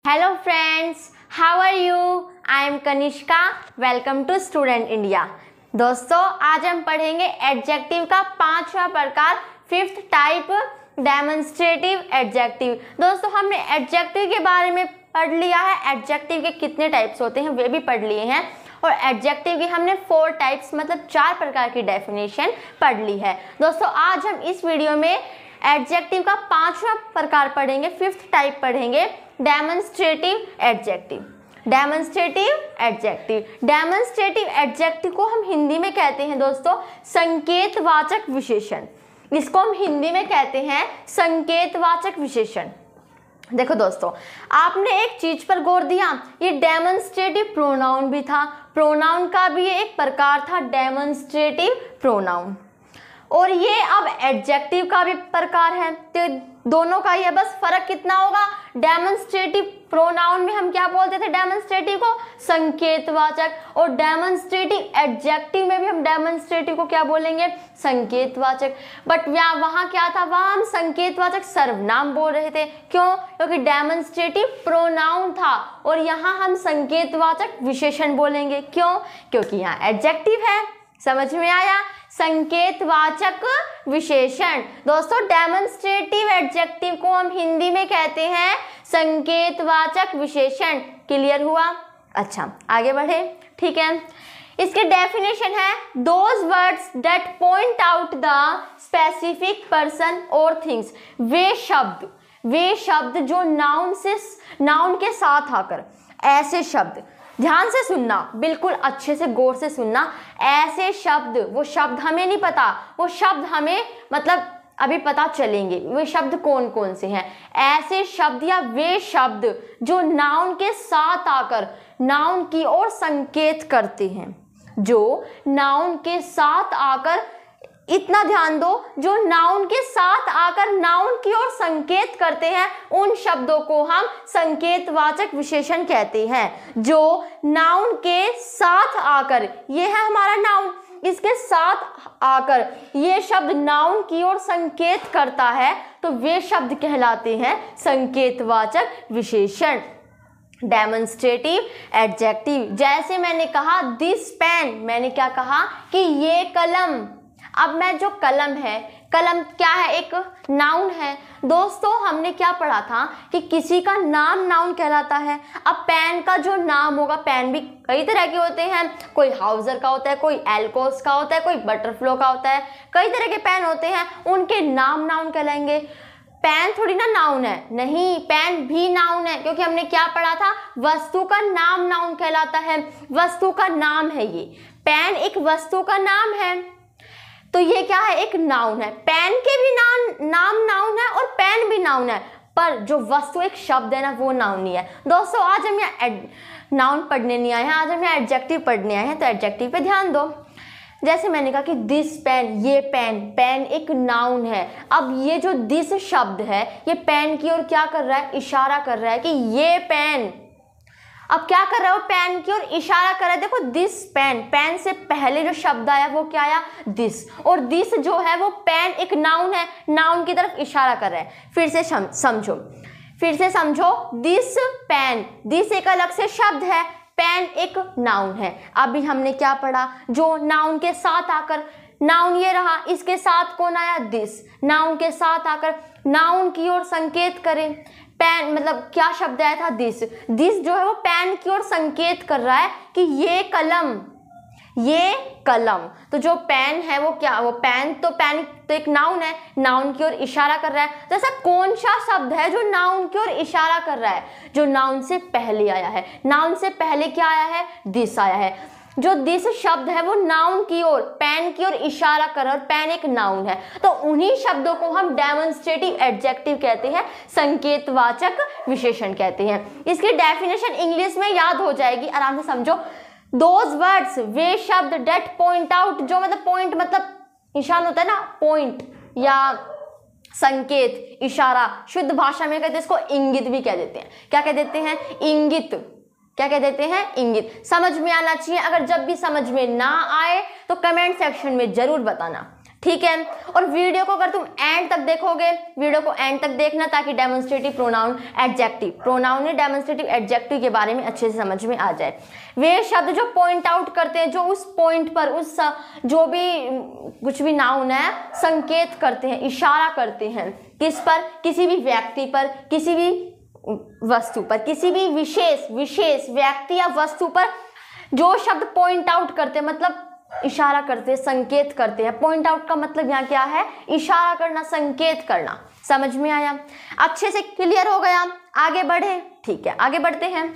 Hello friends, how are you? I am Kanishka. Welcome to Student India. दोस्तों, आज हम पढ़ेंगे एडजेक्टिव का 5वां प्रकार, 5th टाइप, डेमोन्स्ट्रेटिव एडजेक्टिव। दोस्तों, हमने एडजेक्टिव के बारे में पढ़ लिया है, एडजेक्टिव के कितने टाइप्स होते हैं वे भी पढ़ लिए हैं, और एडजेक्टिव की हमने 4 टाइप्स मतलब 4 प्रकार की डेफिनेशन पढ़ ली है। दोस्तों, आज हम इस वीडियो में एडजेक्टिव का 5वां प्रकार पढ़ेंगे, 5th टाइप पढ़ेंगे, demonstrative adjective. Demonstrative adjective, demonstrative adjective को हम हिंदी में कहते हैं दोस्तों संकेतवाचक विशेषण। इसको हम हिंदी में कहते हैं संकेतवाचक विशेषण। देखो दोस्तों, आपने एक चीज पर गौर दिया, ये डेमोन्स्ट्रेटिव प्रोनाउन भी था, प्रोनाउन का भी एक प्रकार था डेमोन्स्ट्रेटिव प्रोनाउन, और ये अब एडजेक्टिव का भी प्रकार है। तो दोनों का ये बस फर्क कितना होगा, डेमोन्स्ट्रेटिव प्रोनाउन में हम क्या बोलते थे, डेमोन्स्ट्रेटिव को संकेतवाचक, और डेमोन्स्ट्रेटिव एडजेक्टिव में भी हम डेमोन्स्ट्रेटिव को क्या बोलेंगे, संकेतवाचक। बट वहाँ क्या था, वहाँ हम संकेतवाचक सर्वनाम बोल रहे थे। क्यों? क्योंकि डेमोन्स्ट्रेटिव प्रोनाउन था, और यहाँ हम संकेतवाचक विशेषण बोलेंगे। क्यों? क्योंकि यहाँ एडजेक्टिव है। समझ में आया? संकेतवाचक विशेषण। दोस्तों, डेमोन्स्ट्रेटिव एडजेक्टिव को हम हिंदी में कहते हैं संकेतवाचक विशेषण। क्लियर हुआ? अच्छा, आगे बढ़े। ठीक है, इसके डेफिनेशन है, those words that point out the specific person और थिंग्स। वे शब्द जो नाउन के साथ आकर, ऐसे शब्द, ध्यान से सुनना, बिल्कुल अच्छे से गौर से सुनना, ऐसे शब्द, वो शब्द हमें नहीं पता, वो शब्द हमें मतलब अभी पता चलेंगे वे शब्द कौन कौन से हैं। ऐसे शब्द या वे शब्द जो नाउन के साथ आकर नाउन की ओर संकेत करते हैं, जो नाउन के साथ आकर, इतना ध्यान दो, जो नाउन के साथ आकर नाउन की ओर संकेत करते हैं, उन शब्दों को हम संकेतवाचक विशेषण कहते हैं। जो नाउन के साथ आकर, ये है हमारा नाउन, इसके साथ आकर ये शब्द नाउन की ओर संकेत करता है, तो वे शब्द कहलाते हैं संकेतवाचक विशेषण, डेमोन्स्ट्रेटिव एडजेक्टिव। जैसे मैंने कहा दिस पेन, मैंने क्या कहा कि ये कलम। अब मैं जो कलम है, कलम क्या है, एक नाउन है। दोस्तों, हमने क्या पढ़ा था कि किसी का नाम नाउन कहलाता है। अब पेन का जो नाम होगा, पेन भी कई तरह के होते हैं, कोई हाउजर का होता है, कोई एल्कोस का होता है, कोई बटरफ्लो का होता है, कई तरह के पेन होते हैं, उनके नाम नाउन कहलाएंगे। पेन थोड़ी ना नाउन है, नहीं, पेन भी नाउन है, क्योंकि हमने क्या पढ़ा था, वस्तु का नाम नाउन कहलाता है, वस्तु का नाम है ये। पेन एक वस्तु का नाम है, तो ये क्या है, एक नाउन है। पेन के भी नाम नाउन है और पेन भी नाउन है, पर जो वस्तु एक शब्द है ना, वो नाउन नहीं है। दोस्तों, आज हम यहाँ नाउन पढ़ने नहीं आए हैं, आज हम यहाँ एडजेक्टिव पढ़ने आए हैं, तो एडजेक्टिव पे ध्यान दो। जैसे मैंने कहा कि दिस पेन, ये पेन, पेन एक नाउन है। अब ये जो दिस शब्द है, ये पेन की ओर क्या कर रहा है, इशारा कर रहा है कि ये पेन। अब क्या कर रहा है, वो पेन की ओर इशारा कर रहा है। देखो, दिस पेन, पेन से पहले जो शब्द आया वो क्या आया, दिस, और दिस जो है वो पेन एक नाउन है, नाउन की तरफ इशारा कर रहा है। फिर से समझो, दिस पेन, दिस एक अलग से शब्द है, पेन एक नाउन है। अभी हमने क्या पढ़ा, जो नाउन के साथ आकर, नाउन ये रहा, इसके साथ कौन आया, दिस, नाउन के साथ आकर नाउन की ओर संकेत करे। पेन मतलब क्या शब्द आया था, दिस, दिस जो है वो पेन की ओर संकेत कर रहा है कि ये कलम, ये कलम। तो जो पेन है वो क्या, वो पेन तो एक नाउन है, नाउन की ओर इशारा कर रहा है। जैसा कौन सा शब्द है जो नाउन की ओर इशारा कर रहा है, जो नाउन से पहले आया है। नाउन से पहले क्या आया है, दिस आया है। जो दिस शब्द है वो नाउन की ओर, पेन की ओर इशारा कर रहा है, और पेन एक नाउन है, तो उन्हीं शब्दों को हम डेमोन्स्ट्रेटिव एडजेक्टिव कहते हैं, संकेतवाचक विशेषण कहते हैं। इसकी डेफिनेशन इंग्लिश में याद हो जाएगी, आराम से समझो। दोज वर्ड्स, वे शब्द, डेट पॉइंट आउट, जो मतलब पॉइंट मतलब निशान होता है ना, पॉइंट या संकेत, इशारा, शुद्ध भाषा में कहते हैं इसको इंगित भी कह देते हैं। क्या कह देते हैं, इंगित। क्या कह देते हैं, इंगित। समझ में आना चाहिए, अगर जब भी समझ में ना आए तो कमेंट सेक्शन में जरूर बताना। ठीक है। और वीडियो को अगर तुम एंड तक देखोगे, वीडियो को एंड तक देखना ताकि डेमोन्स्ट्रेटिव प्रोनाउन एडजेक्टिव, प्रोनाउन ने डेमोन्स्ट्रेटिव एडजेक्टिव के बारे में अच्छे से समझ में आ जाए। वे शब्द जो पॉइंट आउट करते हैं, जो उस पॉइंट पर, उस जो भी कुछ भी नाउन है संकेत करते हैं, इशारा करते हैं, किस पर, किसी भी व्यक्ति पर, किसी भी वस्तु पर, किसी भी विशेष व्यक्ति या वस्तु पर जो शब्द पॉइंट आउट करते हैं, मतलब इशारा करते हैं, संकेत करते हैं। पॉइंट आउट का मतलब यहाँ क्या है, इशारा करना, संकेत करना। समझ में आया, अच्छे से क्लियर हो गया, आगे बढ़े। ठीक है, आगे बढ़ते हैं।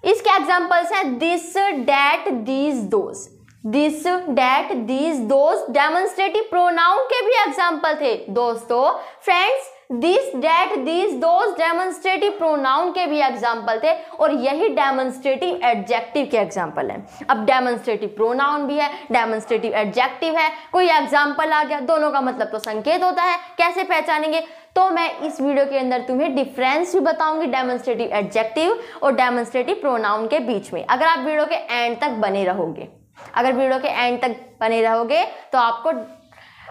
इसके एग्जांपल्स हैं this, that, these, those. This, that, these, those demonstrative pronoun के भी एग्जांपल थे दोस्तों। Friends, this, that, these, those demonstrative pronoun के भी एग्जाम्पल थे और यही डेमोन्स्ट्रेटिव एडजेक्टिव के एग्जाम्पल हैं। अब डेमोन्स्ट्रेटिव प्रोनाउन भी है, डेमोन्स्ट्रेटिव एडजेक्टिव है, कोई एग्जाम्पल आ गया, दोनों का मतलब तो संकेत होता है। कैसे पहचानेंगे, तो मैं इस वीडियो के अंदर तुम्हें डिफरेंस भी बताऊंगी डेमोन्स्ट्रेटिव एडजेक्टिव और डेमोन्स्ट्रेटिव प्रोनाउन के बीच में। अगर आप वीडियो के एंड तक बने रहोगे, अगर वीडियो के एंड तक बने रहोगे तो आपको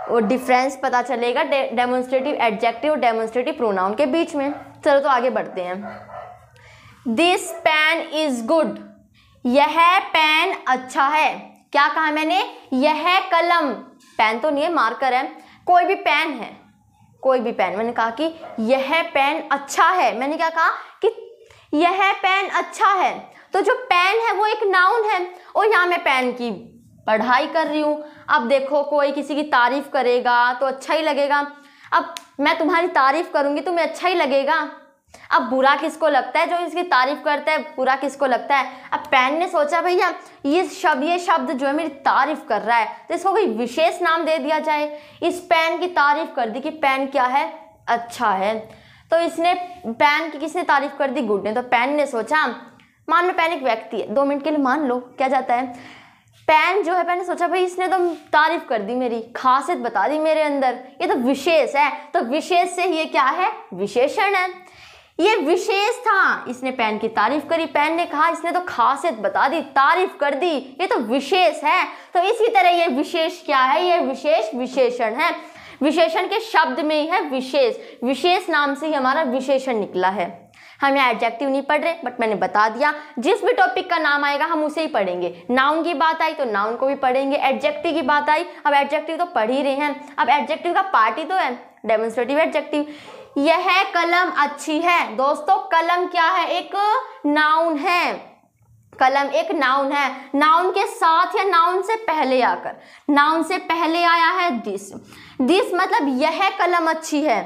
वो डिफरेंस पता चलेगा डेमोन्स्ट्रेटिव एडजेक्टिव और डेमोन्स्ट्रेटिव प्रोनाउन के बीच में। चलो तो आगे बढ़ते हैं। दिस पेन इज गुड, यह पेन अच्छा है। क्या कहा मैंने, यह कलम, पेन तो नहीं है, मार्कर है, कोई भी पेन है, कोई भी पेन। मैंने कहा कि यह पेन अच्छा है, मैंने क्या कहा कि यह पेन अच्छा है। तो जो पेन है वो एक नाउन है और यहाँ मैं पेन की पढ़ाई कर रही हूँ। अब देखो, कोई किसी की तारीफ करेगा तो अच्छा ही लगेगा। अब मैं तुम्हारी तारीफ करूंगी, तुम्हें अच्छा ही लगेगा। अब बुरा किसको लगता है, जो इसकी तारीफ करता है, बुरा किसको लगता है। अब पेन ने सोचा भैया ये शब्द जो है मेरी तारीफ कर रहा है, तो इसको कोई विशेष नाम दे दिया जाए। इस पेन की तारीफ कर दी कि पेन क्या है, अच्छा है। तो इसने पेन की किसने तारीफ कर दी, गुड ने। तो पेन ने सोचा, मान लो पेन एक व्यक्ति है, 2 मिनट के लिए मान लो, क्या जाता है, पेन जो है, पेन ने सोचा भाई इसने तो तारीफ कर दी, मेरी खासियत बता दी मेरे अंदर, ये तो विशेष है। तो विशेष से ये क्या है, विशेषण है। ये विशेष था, इसने पेन की तारीफ करी, पेन ने कहा इसने तो खासियत बता दी, तारीफ कर दी, ये तो विशेष है। तो इसी तरह ये विशेष क्या है, ये विशेष विशेषण है। विशेषण के शब्द में ही है विशेष, विशेष नाम से ही हमारा विशेषण निकला है। हम यहाँ एडजेक्टिव नहीं पढ़ रहे, बट मैंने बता दिया जिस भी टॉपिक का नाम आएगा हम उसे ही पढ़ेंगे। नाउन की बात आई तो नाउन को भी पढ़ेंगे, एडजेक्टिव की बात आई, अब एडजेक्टिव तो पढ़ ही रहे हैं, अब एडजेक्टिव का पार्ट ही तो है डेमोन्स्ट्रेटिव एडजेक्टिव। यह कलम अच्छी है। दोस्तों, कलम क्या है, एक नाउन है। कलम एक नाउन है, नाउन के साथ या नाउन से पहले आकर, नाउन से पहले आया है दिस। दिस मतलब यह कलम अच्छी है।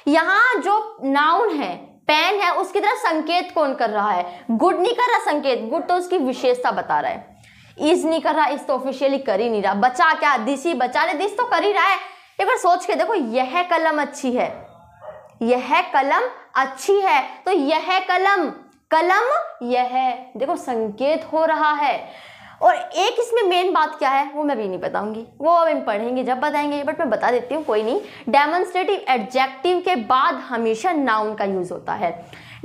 यहाँ जो नाउन है, पेन है, उसकी तरह संकेत कौन कर रहा है, गुड नहीं कर रहा संकेत, गुड तो उसकी विशेषता बता रहा है। इज नहीं कर रहा, इस तो ऑफिशियली कर ही नहीं रहा। बचा क्या, दिस ही बचा रहे, दिस तो कर ही रहा है। एक बार सोच के देखो, यह कलम अच्छी है, यह कलम अच्छी है, तो यह कलम, कलम यह, देखो संकेत हो रहा है। और एक इसमें मेन बात क्या है वो मैं भी नहीं बताऊंगी, वो हम पढ़ेंगे जब बताएंगे, बट मैं बता देती हूँ, कोई नहीं। डेमोन्स्ट्रेटिव एडजेक्टिव के बाद हमेशा नाउन का यूज होता है।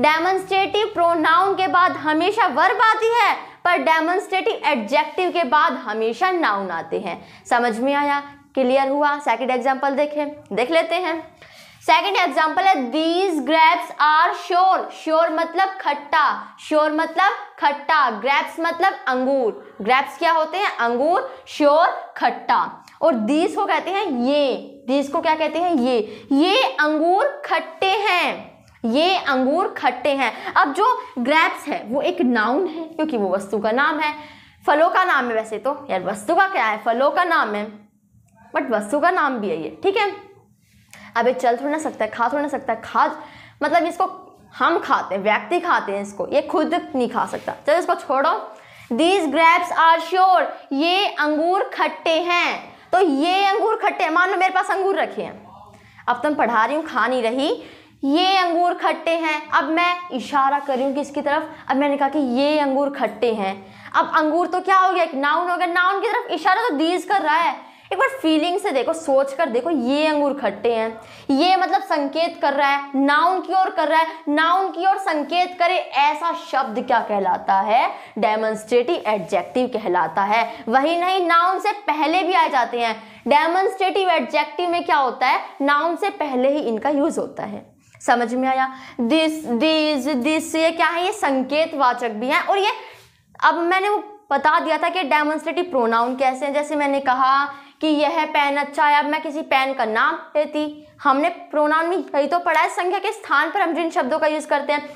डेमोन्स्ट्रेटिव प्रोनाउन के बाद हमेशा वर्ब आती है, पर डेमोन्स्ट्रेटिव एडजेक्टिव के बाद हमेशा नाउन आते हैं। समझ में आया, क्लियर हुआ। सेकंड एग्जांपल देख लेते हैं। सेकंड एग्जांपल है these grapes are sour. Sour मतलब खट्टा, श्योर मतलब खट्टा, ग्रेप्स मतलब अंगूर। ग्रेप्स क्या होते हैं, अंगूर, श्योर खट्टा। और दीज को कहते हैं ये, दीज को क्या कहते हैं, ये अंगूर खट्टे हैं, ये अंगूर खट्टे हैं। अब जो ग्रेप्स है वो एक नाउन है क्योंकि वो वस्तु का नाम है, फलों का नाम है। वैसे तो यार वस्तु का क्या है, फलों का नाम है, बट वस्तु का नाम भी है ये, ठीक है। अब ये चल थोड़ा ना सकता है, खा थोड़ा ना सकता है, खा मतलब इसको हम खाते हैं, व्यक्ति खाते हैं इसको, ये खुद नहीं खा सकता। चलो इसको छोड़ो। दीज ग्रेप्स आर श्योर, ये अंगूर खट्टे हैं। तो ये अंगूर खट्टे हैं, मान लो मेरे पास अंगूर रखे हैं, अब तुम पढ़ा रही हूँ, खा नहीं रही, ये अंगूर खट्टे हैं। अब मैं इशारा कर रही हूँ किसकी तरफ, अब मैंने कहा कि ये अंगूर खट्टे हैं। अब अंगूर तो क्या हो गया, एक नाउन हो गया, नाउन की तरफ इशारा तो दीज कर रहा है। एक बार फीलिंग से देखो, सोच कर देखो, ये अंगूर खट्टे हैं, ये मतलब संकेत कर रहा है, नाउन की ओर कर रहा है, नाउन की ओर संकेत करे, ऐसा शब्द क्या कहलाता है, डेमोन्स्ट्रेटिव एडजेक्टिव कहलाता है। वही नहीं, नाउन से पहले भी आ जाते हैं। डेमोन्स्ट्रेटिव एडजेक्टिव में क्या होता है, नाउन से पहले ही इनका यूज होता है। समझ में आया? दिस, दिस, दिस ये क्या है, ये संकेतवाचक भी है। और ये अब मैंने वो बता दिया था कि डेमोन्स्ट्रेटिव प्रोनाउन कैसे हैं। जैसे मैंने कहा कि यह पेन अच्छा है, अब मैं किसी पेन का नाम लेती, हमने प्रोनाउन में यही तो पढ़ा है, संख्या के स्थान पर हम जिन शब्दों का यूज करते हैं।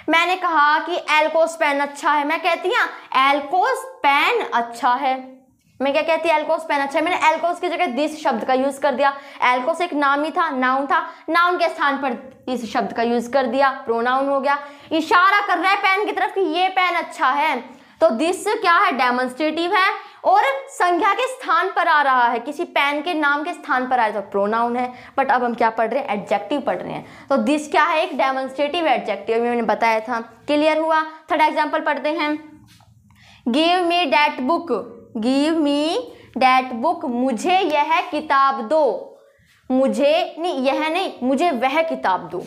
मैंने कहा कि एल्कोस पेन अच्छा है, मैं कहती हूँ एल्कोस पेन अच्छा है। मैं क्या कहती है, एल्कोस पेन अच्छा है। मैंने एल्कोस की जगह दिस शब्द का यूज कर दिया। एल्कोस एक नाम ही था, नाउन था, नाउन के स्थान पर इस शब्द का यूज कर दिया, प्रोनाउन हो गया। इशारा कर रहा है पेन की तरफ कि ये पेन अच्छा है, तो दिस क्या है, डेमोन्स्ट्रेटिव है। और संख्या के स्थान पर आ रहा है, किसी पेन के नाम के स्थान पर आए तो प्रोनाउन है। बट अब हम क्या पढ़ रहे हैं, एडजेक्टिव पढ़ रहे हैं। तो दिस क्या है, एक डेमोन्स्ट्रेटिव एडजेक्टिव, मैंने बताया था। क्लियर हुआ? थर्ड एग्जाम्पल पढ़ते हैं। Give me that book, give me that book, मुझे यह किताब दो। मुझे नहीं, यह नहीं, मुझे वह किताब दो,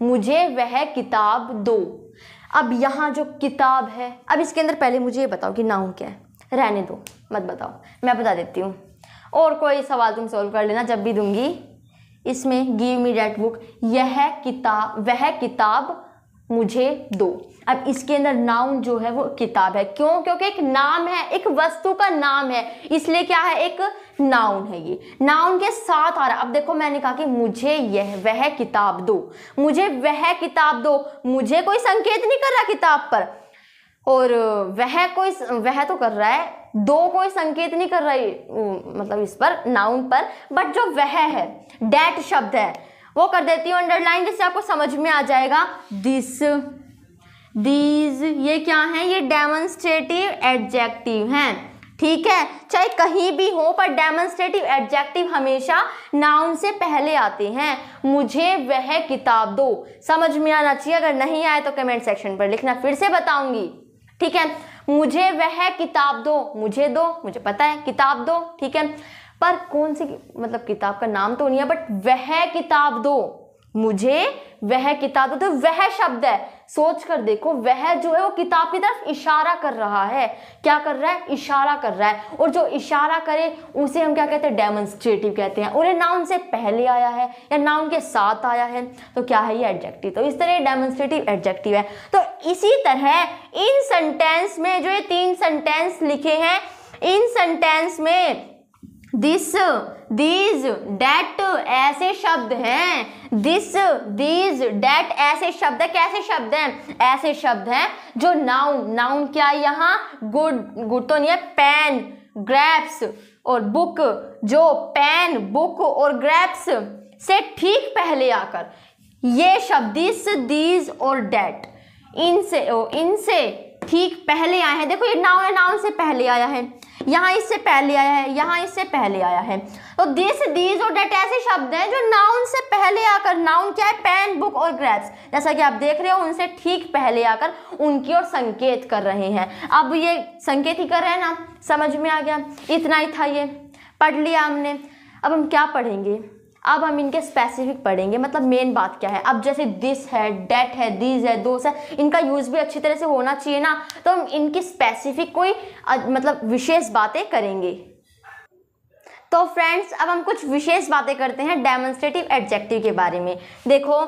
मुझे वह किताब दो। अब यहाँ जो किताब है, अब इसके अंदर पहले मुझे ये बताओ कि नाउन क्या है। रहने दो, मत बताओ, मैं बता देती हूँ। और कोई सवाल तुम सोल्व कर लेना जब भी दूंगी। इसमें गिव मी दैट बुक, यह किताब, वह किताब मुझे दो। अब इसके अंदर नाउन जो है वो किताब है। क्यों? क्योंकि एक नाम है, एक वस्तु का नाम है, इसलिए क्या है, एक नाउन है। ये नाउन के साथ आ रहा। अब देखो मैंने कहा कि मुझे यह वह किताब दो, मुझे वह किताब दो, मुझे कोई संकेत नहीं कर रहा किताब पर, और वह तो कर रहा है, दो कोई संकेत नहीं कर रहा है, मतलब इस पर, नाउन पर। बट जो वह है, डैट शब्द है, वो कर देती हूँ अंडरलाइन, जिससे आपको समझ में आ जाएगा। दिस, दीज, ये क्या है, ये डेमोन्स्ट्रेटिव एडजेक्टिव हैं। ठीक है, चाहे कहीं भी हो, पर डेमोन्स्ट्रेटिव एडजेक्टिव हमेशा नाउन से पहले आते हैं। मुझे वह किताब दो, समझ में आना चाहिए। अगर नहीं आए तो कमेंट सेक्शन पर लिखना, फिर से बताऊंगी। ठीक है, मुझे वह किताब दो, मुझे दो, मुझे पता है, किताब दो। ठीक है, पर कौन सी, मतलब किताब का नाम तो नहीं है, बट वह किताब दो, मुझे वह किताब दो। तो वह शब्द है, सोच कर देखो, वह जो है वो किताब की तरफ इशारा कर रहा है। क्या कर रहा है, इशारा कर रहा है। और जो इशारा करे उसे हम क्या कहते हैं, डेमोन्स्ट्रेटिव कहते हैं। और ये नाउन से पहले आया है या नाउन के साथ आया है, तो क्या है, ये एडजेक्टिव। तो इस तरह डेमोन्स्ट्रेटिव एडजेक्टिव है। तो इसी तरह इन सेंटेंस में जो ये 3 सेंटेंस लिखे हैं, इन सेंटेंस में दिस, दीज, डेट ऐसे शब्द हैं। दिस, दीज, डेट ऐसे शब्द है। कैसे शब्द हैं, ऐसे शब्द हैं जो नाउन, नाउन क्या है यहाँ, गुड, गुड तो नहीं है, पेन, ग्रेप्स और बुक, जो पेन, बुक और ग्रेप्स से ठीक पहले आकर ये शब्द दिस, दीज और डेट, इनसे ठीक पहले आए हैं। देखो ये नाउन है, नाउन से पहले आया है, यहाँ इससे पहले आया है, यहाँ इससे पहले आया है। तो दिस, दीज और डेट ऐसे शब्द हैं जो नाउन से पहले आकर, नाउन क्या है, पेन, बुक और ग्रेप्स, जैसा कि आप देख रहे हो, उनसे ठीक पहले आकर उनकी ओर संकेत कर रहे हैं। अब ये संकेत ही कर रहे हैं ना, समझ में आ गया? इतना ही था, ये पढ़ लिया हमने। अब हम क्या पढ़ेंगे, अब हम इनके स्पेसिफिक पढ़ेंगे, मतलब मेन बात क्या है। अब जैसे दिस है, डेट है, दीज है, दोस है, इनका यूज भी अच्छी तरह से होना चाहिए ना, तो हम इनकी स्पेसिफिक कोई मतलब विशेष बातें करेंगे। तो फ्रेंड्स, अब हम कुछ विशेष बातें करते हैं डेमोन्स्ट्रेटिव एडजेक्टिव के बारे में। देखो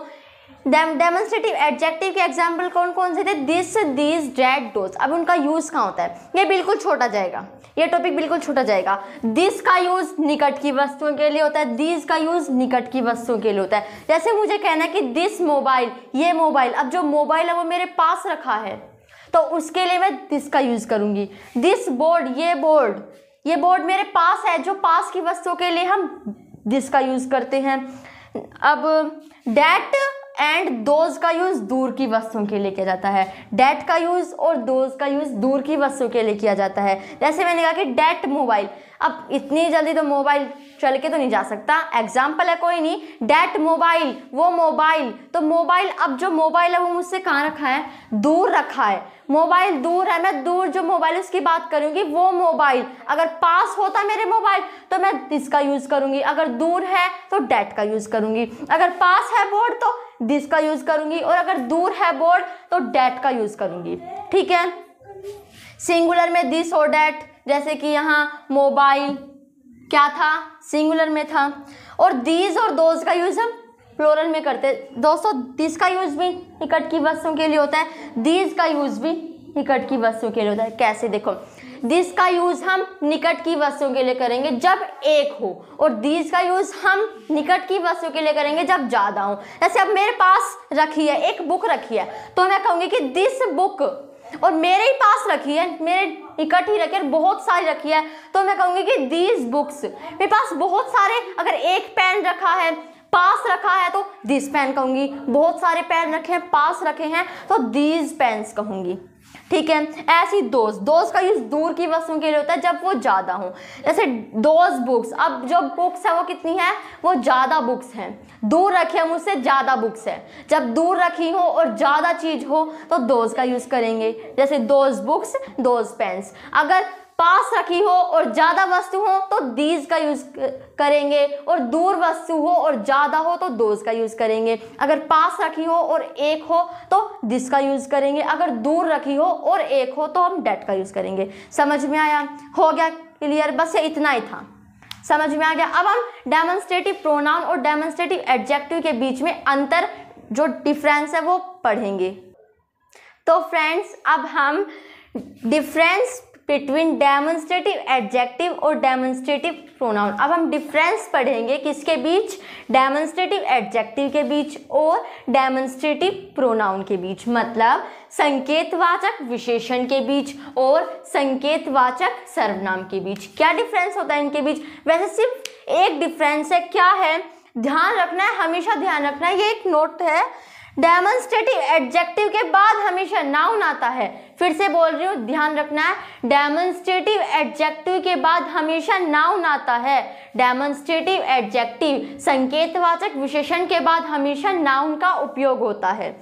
डेमोन्स्ट्रेटिव एडजेक्टिव के एग्जाम्पल कौन कौन से थे, दिस, दीज, डेट, दोस। अब उनका यूज कहाँ होता है, ये बिल्कुल छोटा जाएगा, ये टॉपिक बिल्कुल छोटा जाएगा। दिस का यूज निकट की वस्तुओं के लिए होता है, दीज का यूज निकट की वस्तुओं के लिए होता है। जैसे मुझे कहना है कि दिस मोबाइल, ये मोबाइल, अब जो मोबाइल है वो मेरे पास रखा है, तो उसके लिए मैं दिस का यूज करूंगी। दिस बोर्ड, ये बोर्ड, ये बोर्ड मेरे पास है, जो पास की वस्तुओं के लिए हम दिस का यूज करते हैं। अब डेट एंड दोज का यूज दूर की वस्तुओं के लिए किया जाता है। डेट का यूज और दोज का यूज दूर की वस्तुओं के लिए किया जाता है। जैसे मैंने कहा कि डेट मोबाइल, अब इतनी जल्दी तो मोबाइल चल के तो नहीं जा सकता, एग्जाम्पल है कोई नहीं, डेट मोबाइल, वो मोबाइल, तो मोबाइल, अब जो मोबाइल है वो मुझसे कहाँ रखा है, दूर रखा है। मोबाइल दूर है, मैं दूर जो मोबाइल उसकी बात करूंगी, वो मोबाइल। अगर पास होता मेरे मोबाइल तो मैं दिस का यूज करूंगी, अगर दूर है तो डेट का यूज करूंगी, अगर पास है बोर्ड तो दिस का यूज करूंगी, और अगर दूर है बोर्ड तो डेट का यूज करूंगी। ठीक है, सिंगुलर में दिस और डेट, जैसे कि यहाँ मोबाइल क्या था, सिंगुलर में था। और दीज और दोज का यूज हम प्लूरल में करते हैं। दोस्तों दिस का यूज भी निकट की वस्तुओं के लिए होता है, दीज का यूज भी निकट की वस्तुओं के लिए होता है। कैसे, देखो दिस का यूज हम निकट की वस्तुओं के लिए करेंगे जब एक हो, और दीज का यूज हम निकट की वस्तुओं के लिए करेंगे जब ज्यादा हो। जैसे अब मेरे पास रखी है, एक बुक रखी है, तो मैं कहूंगी कि दिस बुक, और मेरे ही पास रखी है, मेरे निकट ही रखी है, बहुत सारी रखी है, तो मैं कहूंगी कि दीज बुक्स। मेरे पास बहुत सारे, अगर एक पेन रखा है, पास रखा है, तो दिस पेन कहूंगी। बहुत सारे पेन रखे हैं, पास रखे हैं, तो दीज पेन्स कहूंगी। ठीक है, ऐसी दोज का यूज दूर की वस्तुओं के लिए होता है जब वो ज्यादा हो। जैसे दोज बुक्स, अब जो बुक्स है वो कितनी है, वो ज्यादा बुक्स हैं, दूर रखे हम उससे ज्यादा बुक्स है। जब दूर रखी हो और ज्यादा चीज हो तो दोज का यूज करेंगे। जैसे दोज बुक्स, दोज पेन्स। अगर पास रखी हो और ज्यादा वस्तु हो तो दीज का यूज करेंगे, और दूर वस्तु हो और ज्यादा हो तो दोज का यूज करेंगे। अगर पास रखी हो और एक हो तो दिस का यूज करेंगे। अगर दूर रखी हो और एक हो तो हम डेट का यूज करेंगे। समझ में आया, हो गया क्लियर, बस ये इतना ही था, समझ में आ गया। अब हम डेमोन्स्ट्रेटिव प्रोनाउन और डेमोन्स्ट्रेटिव एडजेक्टिव के बीच में अंतर, जो डिफरेंस है वो पढ़ेंगे। तो फ्रेंड्स अब हम डिफरेंस बिटवीन डेमोन्स्ट्रेटिव एडजेक्टिव और डेमोन्स्ट्रेटिव प्रोनाउन, अब हम डिफरेंस पढ़ेंगे किसके बीच, डेमोन्स्ट्रेटिव एडजेक्टिव के बीच और डेमोन्स्ट्रेटिव प्रोनाउन के बीच। मतलब संकेतवाचक विशेषण के बीच और संकेतवाचक सर्वनाम के बीच। क्या डिफरेंस होता है इनके बीच, वैसे सिर्फ एक डिफरेंस है, क्या है, ध्यान रखना है, हमेशा ध्यान रखना है, ये एक नोट है। डेमोन्स्ट्रेटिव एडजेक्टिव के बाद हमेशा नाउन आता है। फिर से बोल रही हूँ, ध्यान रखना है, डेमोन्स्ट्रेटिव एडजेक्टिव के बाद हमेशा नाउन आता है। डेमोन्स्ट्रेटिव एडजेक्टिव संकेतवाचक विशेषण के बाद हमेशा नाउन का उपयोग होता है।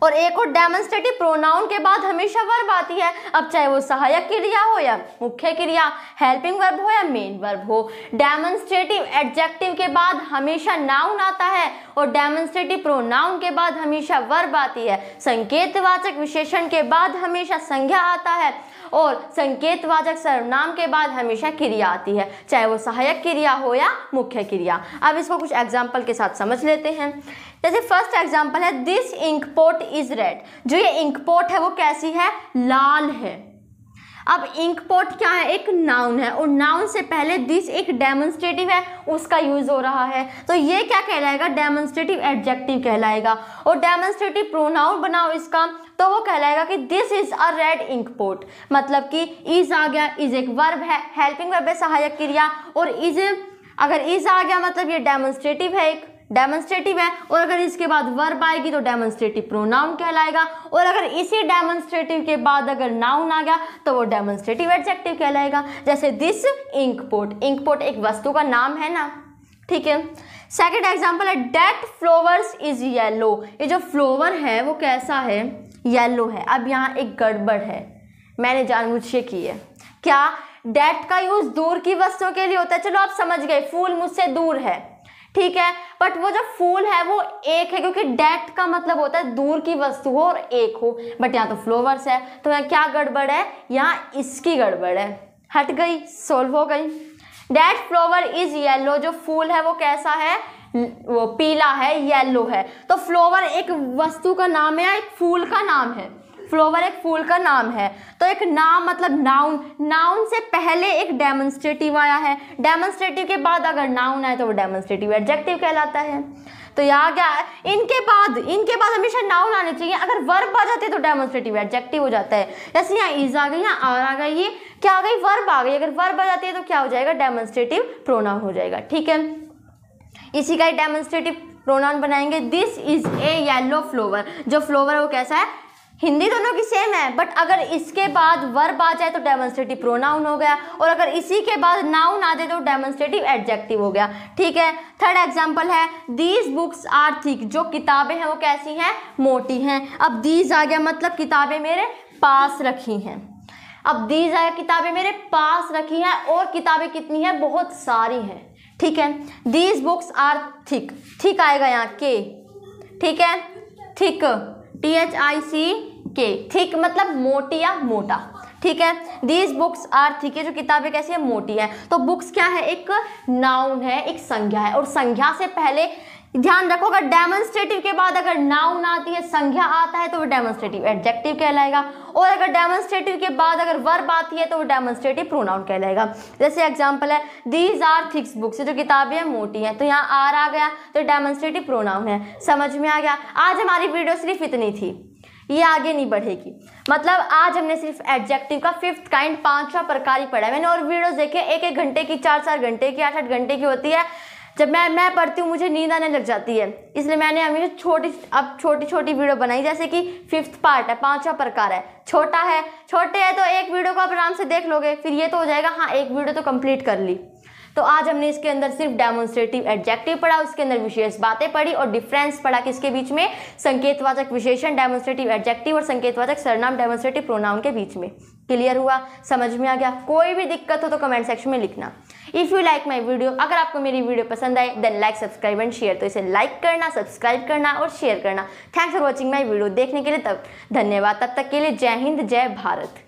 और एक और डेमोन्स्ट्रेटिव प्रोनाउन के बाद हमेशा वर्ब आती है। अब चाहे वो सहायक क्रिया हो या मुख्य क्रिया, हेल्पिंग वर्ब हो या मेन वर्ब हो, डेमोन्स्ट्रेटिव एडजेक्टिव के बाद हमेशा नाउन आता है और डेमोन्स्ट्रेटिव प्रोनाउन के बाद हमेशा वर्ब आती है। संकेतवाचक विशेषण के बाद हमेशा संज्ञा आता है और संकेतवाचक सर्वनाम के बाद हमेशा क्रिया आती है, चाहे वो सहायक क्रिया हो या मुख्य क्रिया। अब इसको कुछ एग्जाम्पल के साथ समझ लेते हैं। जैसे फर्स्ट एग्जाम्पल है, this ink pot is red. जो ये इंक पोट है वो कैसी है, लाल है। अब इंक पोट क्या है, एक नाउन है, और नाउन से पहले दिस एक डेमोन्स्ट्रेटिव है, उसका यूज हो रहा है, तो ये क्या कहलाएगा, डेमोन्स्ट्रेटिव एडजेक्टिव कहलाएगा। और डेमोन्स्ट्रेटिव प्रोनाउन बनाओ इसका, तो वो कहलाएगा कि this is a red ink pot. मतलब कि इज आ गया, इज एक वर्ब है, हेल्पिंग वर्ब है, सहायक क्रिया, और इज, अगर इज आ गया मतलब ये डेमोन्स्ट्रेटिव है, एक डेमोन्स्ट्रेटिव है, और अगर इसके बाद वर्ब आएगी तो डेमोन्स्ट्रेटिव प्रोनाउन कहलाएगा, और अगर इसी डेमोन्स्ट्रेटिव के बाद अगर नाउन आ गया तो वो डेमोन्स्ट्रेटिव एडजेक्टिव कहलाएगा। जैसे this ink pot, ink pot एक वस्तु का नाम है ना, ठीक है। सेकंड एग्जांपल है, डेट फ्लावर्स इज येलो। ये जो फ्लावर है वो कैसा है, येलो है। अब यहाँ एक गड़बड़ है, मैंने जानबूझ के की है। क्या, डेट का यूज दूर की वस्तुओं के लिए होता है, चलो आप समझ गए, फूल मुझसे दूर है, ठीक है, बट वो जो फूल है वो एक है, क्योंकि डेट का मतलब होता है दूर की वस्तु हो और एक हो, बट यहाँ तो फ्लावर्स है, तो यहाँ क्या गड़बड़ है, यहाँ इसकी गड़बड़ है, हट गई, सोल्व हो गई। डेट फ्लावर इज येलो, जो फूल है वो कैसा है, वो पीला है, येलो है। तो फ्लावर एक वस्तु का नाम है या एक फूल का नाम है, फ्लावर एक फूल का नाम है। तो एक नाम मतलब नाउन, नाउन से पहले एक डेमोन्स्ट्रेटिव आया है, डेमोन्स्ट्रेटिव के बाद अगर नाउन आए तो वो डेमोन्स्ट्रेटिव एडजेक्टिव कहलाता है। तो यहाँ क्या है, इनके बाद हमेशा नाउन आने चाहिए, अगर वर्ब आ जाते तो डेमोन्स्ट्रेटिव एडजेक्टिव हो जाता है। जैसे यहाँ इज आ गई, यहाँ आर आ गई, ये क्या आ गई, वर्ब आ गई, अगर वर्ब आ जाती है तो क्या हो जाएगा, डेमोन्स्ट्रेटिव प्रोनाउन हो जाएगा, ठीक है। इसी का डेमोन्स्ट्रेटिव प्रोनाउन बनाएंगे, this is a yellow flower. जो फ्लावर है वो कैसा है, हिंदी दोनों की सेम है, बट अगर इसके बाद वर्ब आ जाए तो डेमोन्स्ट्रेटिव प्रोनाउन हो गया, और अगर इसी के बाद नाउन आ जाए तो डेमोन्स्ट्रेटिव एडजेक्टिव हो गया, ठीक है। थर्ड एग्जांपल है, दीज बुक्स आर थिक। जो किताबें हैं वो कैसी हैं, मोटी हैं। अब दीज आ गया मतलब किताबें मेरे पास रखी हैं। अब दीज आया, किताबें मेरे पास रखी हैं, और किताबें कितनी हैं, बहुत सारी हैं, ठीक है। These books are thick, thick आएगा यहाँ के, ठीक है, थिक THICK, थिक मतलब मोटी या मोटा, ठीक है। दीज बुक्स आर थिक है, जो किताबें कैसी है, मोटी है। तो बुक्स क्या है, एक नाउन है, एक संज्ञा है, और संज्ञा से पहले ध्यान रखो, अगर डेमोन्स्ट्रेटिव के बाद अगर नाउन आती है, संज्ञा आता है, तो वो डेमोन्स्ट्रेटिव एडजेक्टिव कहलाएगा, और अगर डेमोन्स्ट्रेटिव के बाद अगर वर्ब आती है तो वो डेमोन्स्ट्रेटिव प्रोनाउन कहलाएगा। जैसे एग्जांपल है दीज आर थिक बुक्स, जो किताबें हैं मोटी हैं, तो यहाँ आर आ गया तो डेमोन्स्ट्रेटिव प्रोनाउन है। समझ में आ गया। आज हमारी वीडियो सिर्फ इतनी थी, ये आगे नहीं बढ़ेगी। मतलब आज हमने सिर्फ एडजेक्टिव का 5th काइंड 5वां प्रकार ही पढ़ा है। मैंने और वीडियोस देखे 1-1 घंटे की, 4-4 घंटे की, 8-8 घंटे की होती है। जब मैं पढ़ती हूँ मुझे नींद आने लग जाती है, इसलिए मैंने हमेशा छोटी छोटी वीडियो बनाई। जैसे कि 5th पार्ट है, 5वां प्रकार है, छोटे है तो एक वीडियो को आप आराम से देख लोगे, फिर ये तो हो जाएगा हाँ एक वीडियो तो कंप्लीट कर ली। तो आज हमने इसके अंदर सिर्फ डेमोन्स्ट्रेटिव एडजेक्टिव पढ़ा, उसके अंदर विशेष बातें पढ़ी और डिफरेंस पढ़ा किसके बीच में, संकेतवाचक विशेषण डेमोन्स्ट्रेटिव एडजेक्टिव और संकेतवाचक सर्वनाम डेमोन्स्ट्रेटिव प्रोनाउन के बीच में। क्लियर हुआ, समझ में आ गया? कोई भी दिक्कत हो तो कमेंट सेक्शन में लिखना। If you like my video, अगर आपको मेरी वीडियो पसंद आए then like subscribe and share. तो इसे लाइक करना, सब्सक्राइब करना और शेयर करना। Thanks for watching my video. देखने के लिए धन्यवाद। तब तक के लिए जय हिंद, जय भारत।